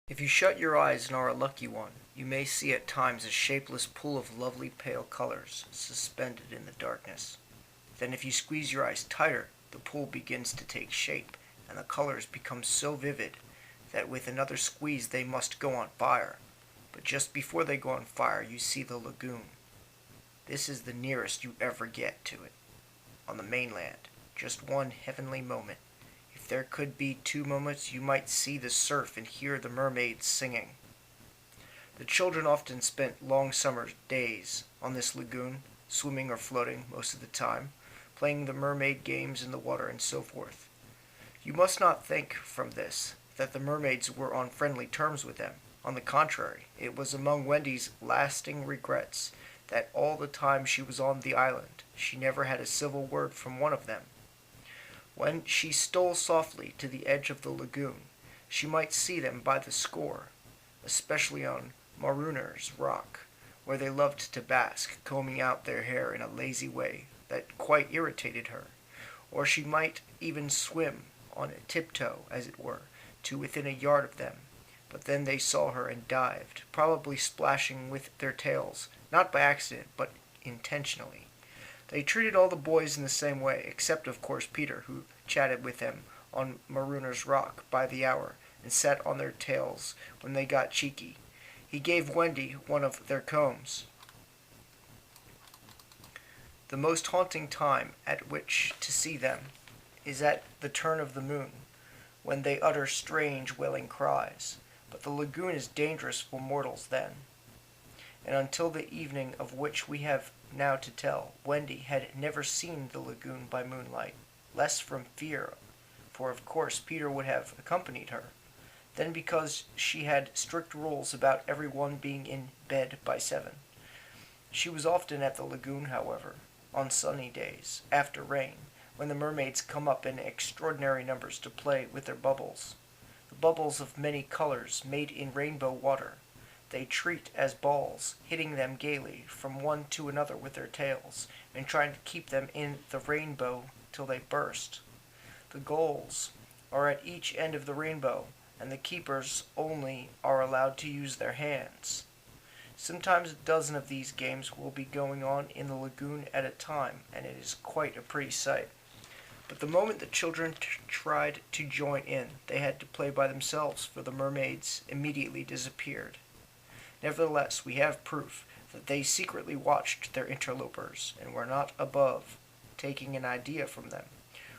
If you shut your eyes and are a lucky one, you may see at times a shapeless pool of lovely pale colors suspended in the darkness. Then if you squeeze your eyes tighter, the pool begins to take shape, and the colors become so vivid that with another squeeze they must go on fire. But just before they go on fire, you see the lagoon. This is the nearest you ever get to it. On the mainland, just one heavenly moment. If there could be two moments, you might see the surf and hear the mermaids singing. The children often spent long summer days on this lagoon, swimming or floating most of the time, playing the mermaid games in the water and so forth. You must not think from this that the mermaids were on friendly terms with them. On the contrary, it was among Wendy's lasting regrets that all the time she was on the island she never had a civil word from one of them. When she stole softly to the edge of the lagoon, she might see them by the score, especially on Marooner's Rock, where they loved to bask, combing out their hair in a lazy way that quite irritated her. Or she might even swim on tiptoe, as it were, to within a yard of them. But then they saw her and dived, probably splashing with their tails, not by accident, but intentionally. They treated all the boys in the same way, except of course Peter, who chatted with them on Marooner's Rock by the hour, and sat on their tails when they got cheeky. He gave Wendy one of their combs. The most haunting time at which to see them is at the turn of the moon, when they utter strange wailing cries. But the lagoon is dangerous for mortals then. And until the evening of which we have now to tell, Wendy had never seen the lagoon by moonlight, less from fear, for of course Peter would have accompanied her, then because she had strict rules about every one being in bed by 7. She was often at the lagoon, however, on sunny days, after rain, when the mermaids come up in extraordinary numbers to play with their bubbles. The bubbles of many colors made in rainbow water. They treat as balls, hitting them gaily from one to another with their tails, and trying to keep them in the rainbow till they burst. The goals are at each end of the rainbow, and the keepers only are allowed to use their hands. Sometimes a dozen of these games will be going on in the lagoon at a time, and it is quite a pretty sight. But the moment the children tried to join in, they had to play by themselves, for the mermaids immediately disappeared. Nevertheless, we have proof that they secretly watched their interlopers, and were not above taking an idea from them.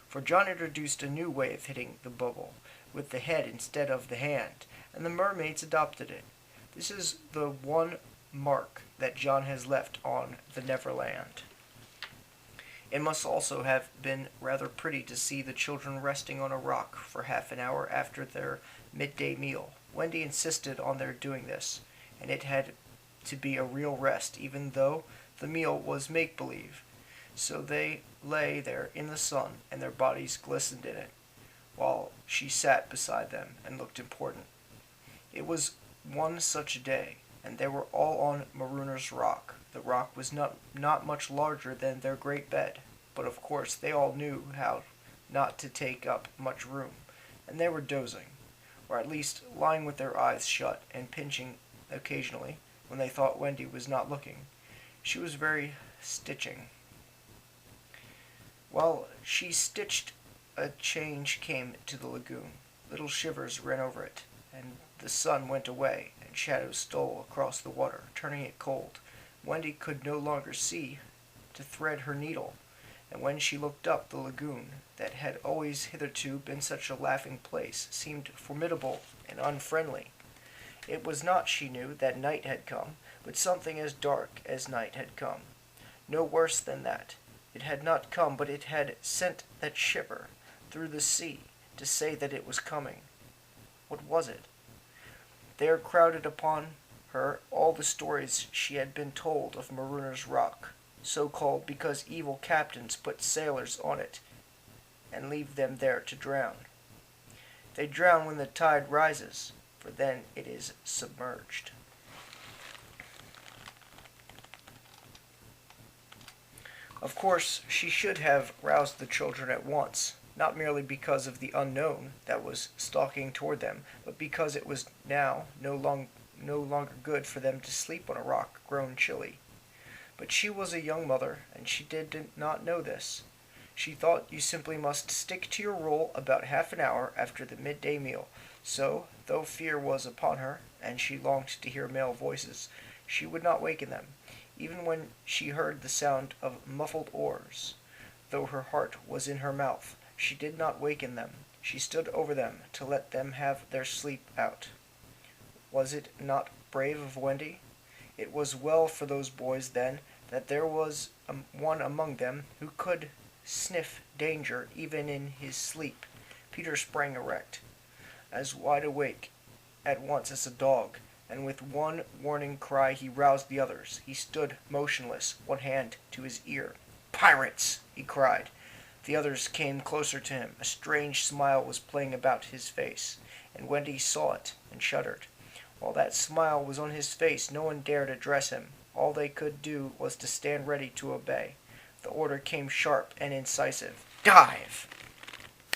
For John introduced a new way of hitting the bubble, with the head instead of the hand, and the mermaids adopted it. This is the one mark that John has left on the Neverland. It must also have been rather pretty to see the children resting on a rock for half an hour after their midday meal. Wendy insisted on their doing this, and it had to be a real rest, even though the meal was make-believe. So they lay there in the sun, and their bodies glistened in it, while she sat beside them and looked important. It was one such day, and they were all on Marooner's Rock. The rock was not much larger than their great bed, but of course they all knew how not to take up much room, and they were dozing, or at least lying with their eyes shut and pinching occasionally when they thought Wendy was not looking. She was very stitching. While she stitched, a change came to the lagoon. Little shivers ran over it, and the sun went away, and shadows stole across the water, turning it cold. Wendy could no longer see to thread her needle, and when she looked up, the lagoon, that had always hitherto been such a laughing place, seemed formidable and unfriendly. It was not, she knew, that night had come, but something as dark as night had come. No worse than that. It had not come, but it had sent that shiver through the sea to say that it was coming. What was it? There crowded upon her all the stories she had been told of Marooner's Rock, so called because evil captains put sailors on it and leave them there to drown. They drown when the tide rises, for then it is submerged. Of course, she should have roused the children at once, not merely because of the unknown that was stalking toward them, but because it was now no longer good for them to sleep on a rock grown chilly. But she was a young mother, and she did not know this. She thought you simply must stick to your rule about half an hour after the midday meal. So, though fear was upon her, and she longed to hear male voices, she would not waken them, even when she heard the sound of muffled oars. Though her heart was in her mouth, she did not waken them. She stood over them to let them have their sleep out. Was it not brave of Wendy? It was well for those boys, then, that there was one among them who could sniff danger even in his sleep. Peter sprang erect, as wide awake at once as a dog, and with one warning cry he roused the others. He stood motionless, one hand to his ear. "Pirates!" he cried. The others came closer to him. A strange smile was playing about his face, and Wendy saw it and shuddered. While that smile was on his face, no one dared address him. All they could do was to stand ready to obey. The order came sharp and incisive. "Dive!"